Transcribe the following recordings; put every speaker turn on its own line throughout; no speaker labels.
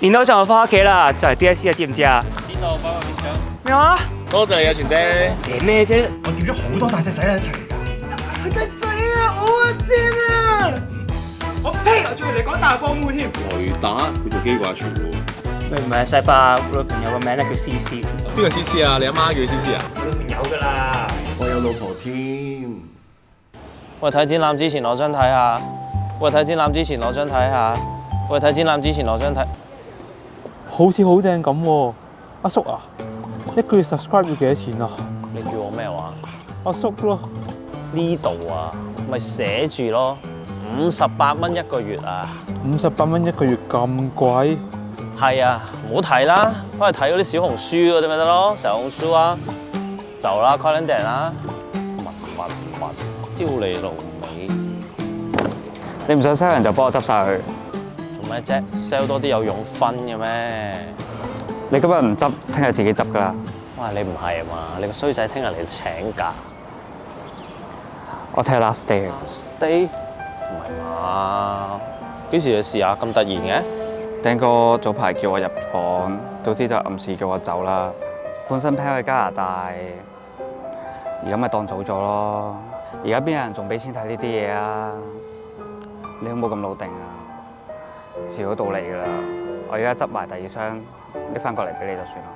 練到上我翻屋企啦，就係 DSE 啊，知唔知啊？
邊度幫我幾搶？
咩話？
多謝你啊，全姐。
謝咩啫？
我叫咗好多大隻仔一齊㗎。大隻仔啊，我啊知啊！
我呸！我仲以為你講大波妹添。
雷達佢做機掛傳喎。
喂，唔係細伯，我女朋友個名咧叫思思。
邊個思思啊？你阿媽叫思思啊？
我女朋友㗎啦。
我有老婆添。
喂，睇展覽之前攞張睇下。喂，睇展覽之前攞張睇下。喂，睇展覽之前攞張睇。
好似好正咁喎，阿叔啊，一個月 subscribe 要幾多錢啊？
你叫我咩話？
阿叔咯，
呢度啊，咪寫住咯，58蚊一個月啊。
58蚊一個月咁貴？
係啊，唔好睇啦，翻去睇嗰啲小紅書嗰啲咪得咯，小紅書啊，就啦 calendar 啦，文，丟你老味！
你唔想 sell 人就幫我執晒佢。
做咩啫 ？sell 多啲有用分嘅咩？
你今日唔執，聽日自己執㗎啦。
哇！你唔係啊嘛？你個衰仔聽日嚟請假。
我聽日 last day。
Stay？唔係嘛？幾時嘅事啊？咁突然嘅？
丁哥早排叫我入房，早知就暗示叫我走啦。本身 plan 去加拿大，而家咪當早咗咯。而家邊有人仲俾錢睇呢啲嘢啊？你都冇咁老定啊！遲早到你㗎啦。我而家執埋第二箱，拎翻過嚟俾你就算啦。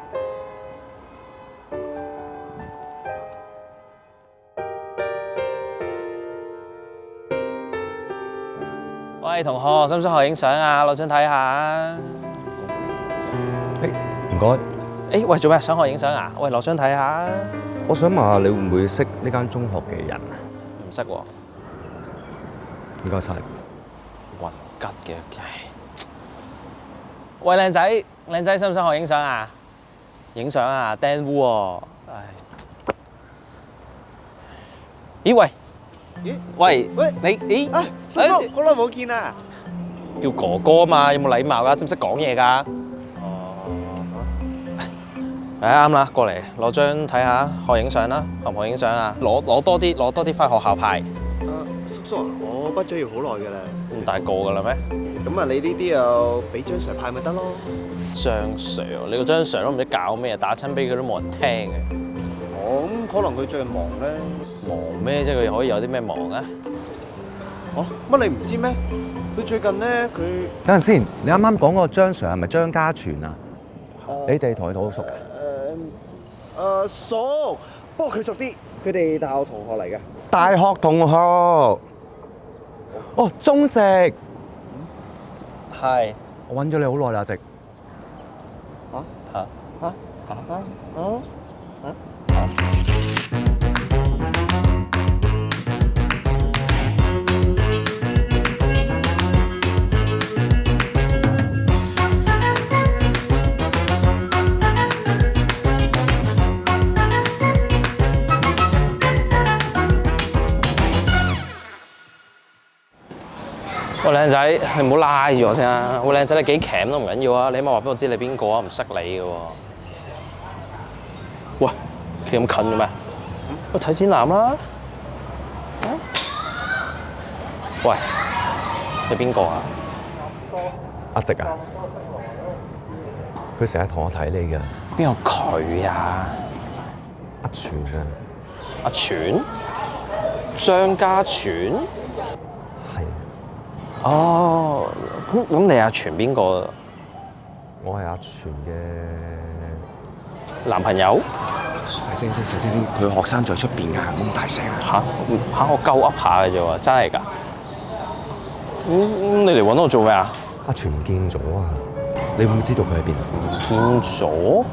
喂，同學，使唔使學影相啊？攞張睇下啊！
唔該，
喂，做咩？想學影相啊？喂，攞張睇下。
我想問下你會唔會識呢間中學嘅人啊？
唔識喎，
唔該晒。
混吉嘅，喂，靚仔，想唔想學影相啊？影相啊，釘烏喎，唉。咦喂？喂，你
啊，叔叔，好耐冇見啦！
叫哥哥啊嘛，有冇禮貌㗎？識唔識講嘢㗎？啱啦，過嚟攞張睇下，學影相啦，學唔學影相啊？攞多啲翻學校派。
叔叔啊，我畢咗業好耐㗎啦。
咁大個㗎啦咩？
咁啊，你呢啲又俾張 Sir 派咪得咯？
張 Sir，你個張 Sir 都唔知搞咩，打親俾佢都冇人聽嘅。
哦，咁可能佢最近忙咧。
忙咩啫？佢可以有啲咩忙啊？
哦，乜你唔知咩？佢最近咧，佢
等陣先，你啱啱講嗰個張 Sir 係咪張家全啊？你哋同佢好熟㗎？
熟，不過佢熟啲，佢哋大學同學嚟嘅。
大學同學。哦，鍾夕，
係。
我揾咗你好耐啦，夕。
喂，靚仔，你唔好拉住我先啊！喂，靚仔，你幾鉗都唔緊要啊！你起碼話俾我知你邊個啊？唔識你嘅喎。喂，企咁近嘅咩？喂，睇展覽啦。喂，你邊個啊？
阿夕啊，佢成日同我睇你㗎。
邊個佢啊？
阿全啊。
阿全？張家全？
係。
哦，咁你阿全邊個？
我係阿全嘅
男朋友？
細聲啲，佢學生在出邊㗎，唔好咁大聲啊！
我鳩噏下嘅啫喎，真係㗎。你嚟揾我做咩啊？
阿全唔見咗啊！你會唔會知道佢喺邊啊？
見咗？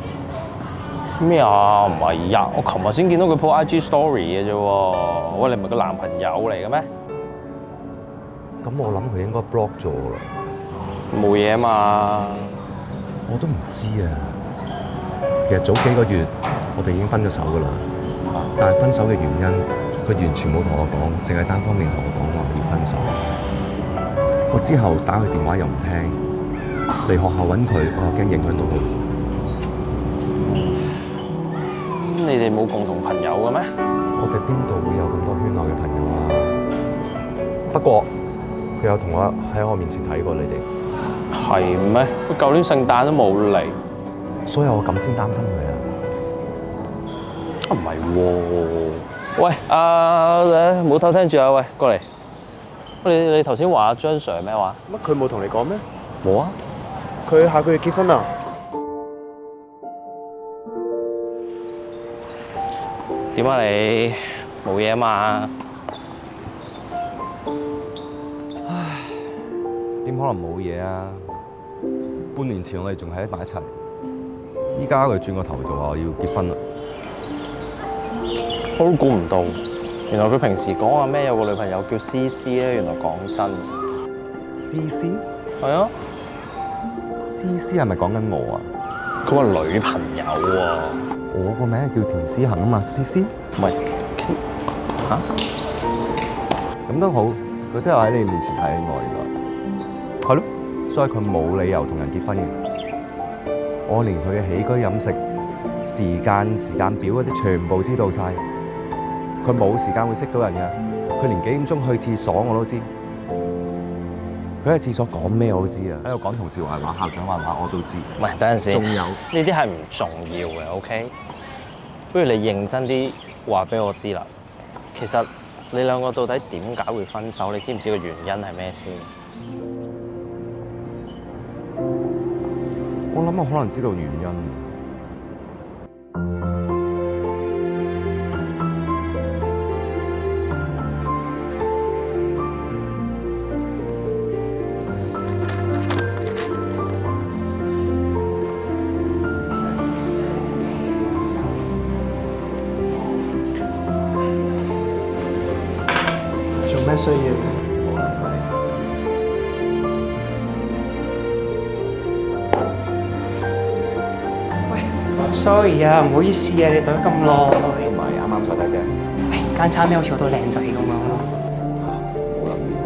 咩啊？唔係呀，我琴日先見到佢 po IG story 嘅啫喎。喂，你唔係個男朋友嚟嘅咩？
咁我諗佢應該 block 咗啦。
冇嘢啊嘛。
我都唔知啊。其實早幾個月我哋已經分咗手噶啦，但係分手嘅原因，佢完全冇同我講，淨係單方面同我講話要分手。我之後打佢電話又唔聽，嚟學校揾佢，我又驚影響到佢。
你哋冇共同朋友嘅咩？
我哋邊度會有咁多圈內嘅朋友啊？不過佢有同我喺我面前睇過你哋。
係咩？佢舊年聖誕都冇嚟。
所以我咁先擔心佢啊。
唔係喎。喂，冇偷聽住啊！喂，過嚟。你頭先話張 Sir 咩話？
乜佢冇同你講咩？
冇啊。
佢下個月結婚啊！
點啊你？冇嘢啊嘛？
點可能冇嘢啊？半年前我哋仲喺埋一齊，依家佢轉個頭就話要結婚啦。
我都估唔到，原來佢平時講話咩有個女朋友叫 CC 咧，原來講真。
CC？
係啊。
CC 係咪講緊我啊？
佢話女朋友喎。
我個名係叫田思行啊嘛，CC？
唔係。嚇？
咁都好，佢都有喺你面前睇我原來。係咯，所以佢冇理由同人結婚嘅。我連佢嘅起居飲食、時間表嗰啲全部知道晒。佢冇時間會識到人㗎，佢連幾點鐘去廁所我都知。佢喺廁所講咩我都知啊，喺度講同事壞話、校長壞話我都知。
唔係，等陣先。
仲有
呢啲係唔重要嘅 ，OK？不如你認真啲話俾我知啦。其實你兩個到底點解會分手？你知唔知個原因係咩先？
我諗我可能知道原因。
做咩需要？Sorry
啊，唔好意思啊，你等咁耐。
唔係啱啱坐低啫。
間餐廳好似好多靚仔咁樣。
冇諗過。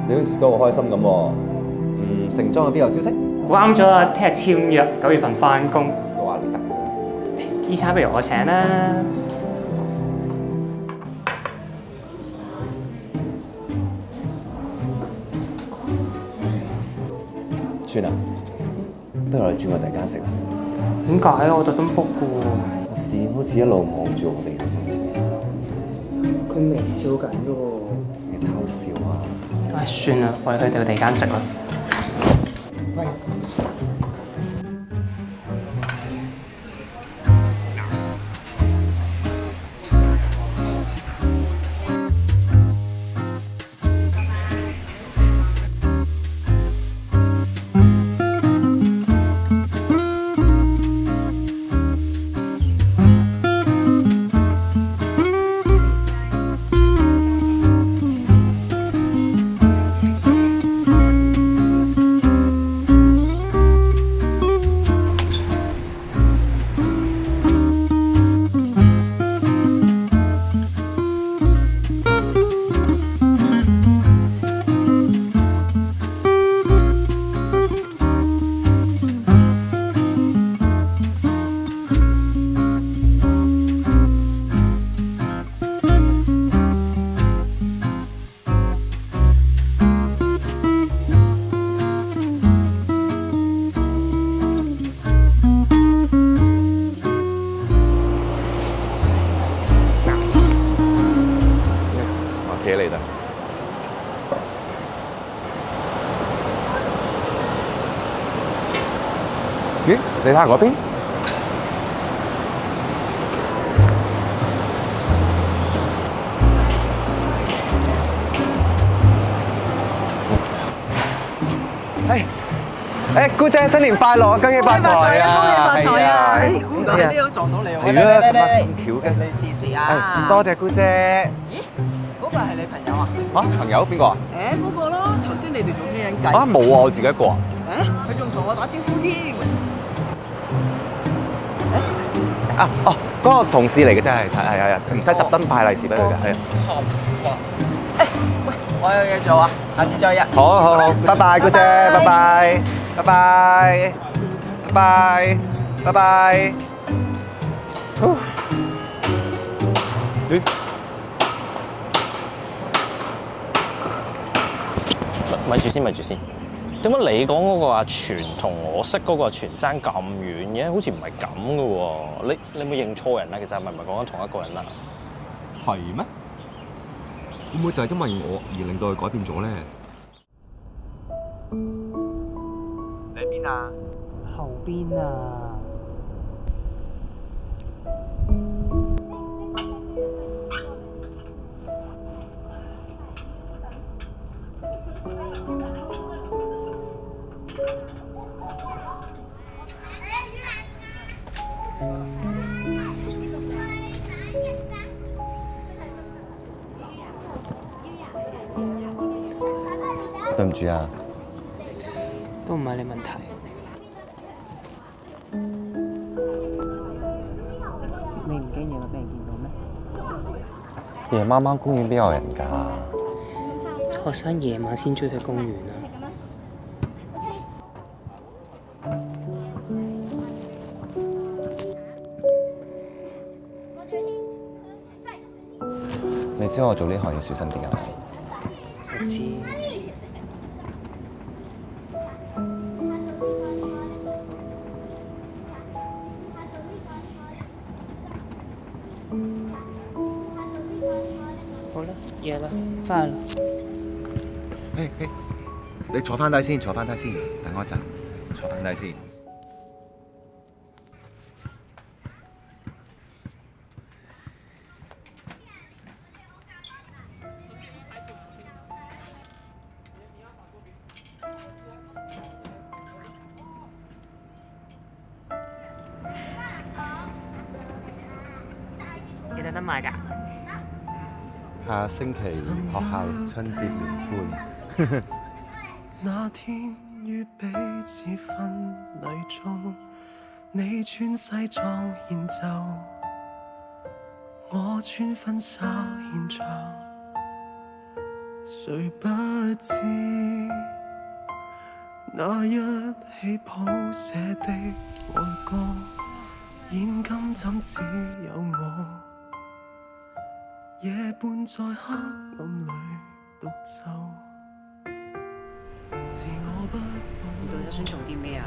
你好似都好開心咁喎。成裝嗰邊有消息？
啱咗啊，聽日簽約，9月份翻工。
我話你得。
呢餐不如我請啦。
算啦，不如我哋轉個第二間食啦。
點解啊？我特登 book 嘅喎。
視好似一路望住我哋咁。
佢微笑緊嘅喎。
你偷笑啊！
唉，算啦，我哋去第二間食啦。
自己嚟得。
咦？你睇下嗰邊？姑姐新年快樂，恭喜發財啊！
恭喜發財啊！估唔到呢都撞到你喎！嚟咁巧嘅，你試試啊！
多謝姑姐。
咦？嗰個係你朋友啊？
嚇，朋友邊個啊？
嗰個咯，頭先你哋仲傾緊偈。
啊，冇啊，我自己一個啊。
佢仲同我打招呼添。
嗰個同事嚟嘅真係，唔使特登派利是俾佢嘅，係啊。
喂，我有嘢做啊，下次再約。
好，拜拜，姑姐，拜拜，拜拜，拜拜，拜拜。
咪住先，咪住先。點解你講嗰個阿全同我識嗰個阿全爭咁遠嘅？好似唔係咁嘅喎。你有冇認錯人啊？其實係咪唔係講緊同一個人啊？
係咩？會唔會就係因為我而令到佢改變咗咧？你喺邊啊？
後邊啊！
對唔住啊，
都唔係你問題。你唔驚嘢會俾人見到咩？
夜媽媽公園邊有人㗎？
學生夜晚先追去公園啊！
你知我做呢行要小心啲㗎啦。
我知。好啦，夜啦，返啦。
你坐翻低先，坐翻低先，等我一陣，坐翻低先。
你特登買㗎？
下星期學校春節聯歡。
那天於彼此婚禮中，你穿西裝獻奏，我穿婚紗獻唱，誰不知那一起譜寫的愛歌，現今怎只有我，夜半在黑暗裏獨奏。
你到底想做啲咩啊？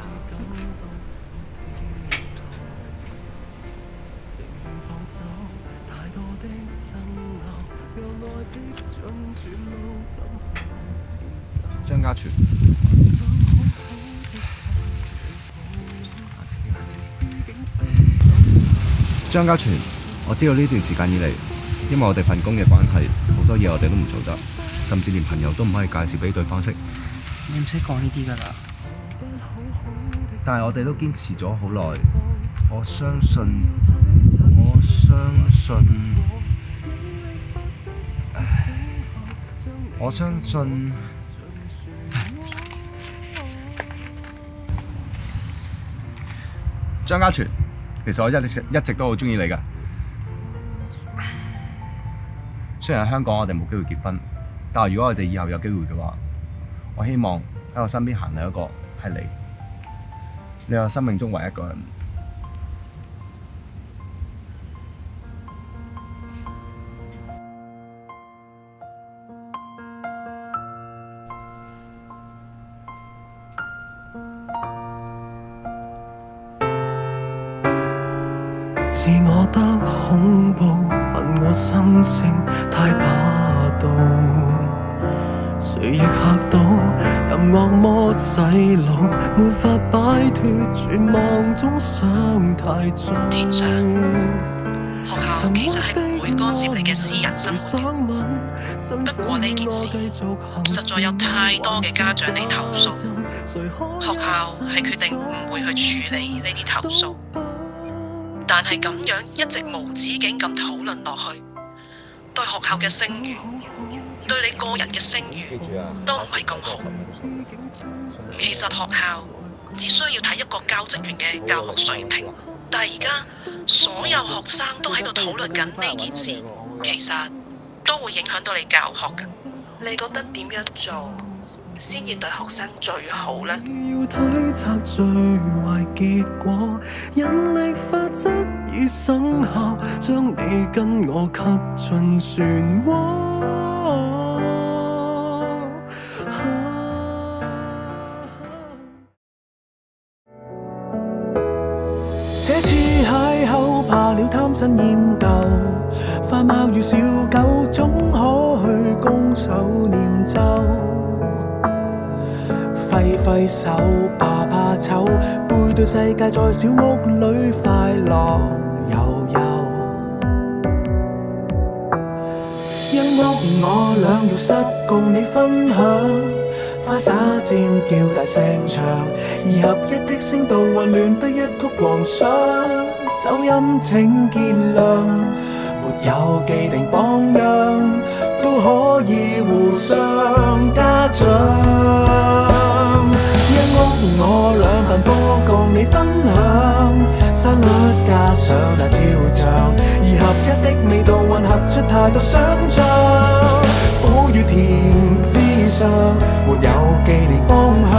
張家全，張家全，我知道呢段時間以嚟，因為我哋份工嘅關係，好多嘢我哋都唔做得，甚至連朋友都唔可以介紹俾對方識。
你唔識講呢啲㗎啦。
但係我哋都堅持咗好耐，我相信，張家全，其實我一直都好鍾意你㗎。雖然喺香港我哋冇機會結婚，但係如果我哋以後有機會嘅話，我希望喺我身邊行嚟一個係你，你係我生命中唯一一個人。
自我得恐怖，問我心性太霸道，誰亦嚇到，任惡魔洗腦，沒法擺脫絕望中想太早。
天上，學校其實係唔會干涉你嘅私人生活嘅。不過呢件事實在有太多嘅家長嚟投訴，學校係決定唔會去處理呢啲投訴。但係咁樣一直無止境咁討論落去，對學校嘅聲譽，對你個人嘅聲譽都唔係咁好。其實學校只需要睇一個教職員嘅教學水平，但係而家所有學生都喺度討論緊呢件事，其實都會影響到你教學㗎。你覺得點樣做先至對學生最好呢？
要推測最壞結果，引力法則已生效，將你跟我吸進漩渦。這次邂逅怕了貪新厭舊，花貓與小狗總可去攻守念咒。揮揮手怕醜，背對世界在小屋裏快樂悠悠。一屋我兩浴室共你分享，花灑尖叫大聲唱，二合一的聲道混亂得一曲狂想。走音請見諒，沒有既定榜樣，都可以互相嘉獎。一屋我兩份報共你分享，沙律加上那照像，二合一的味道混合出太多想像。苦與甜之上，沒有既定方向。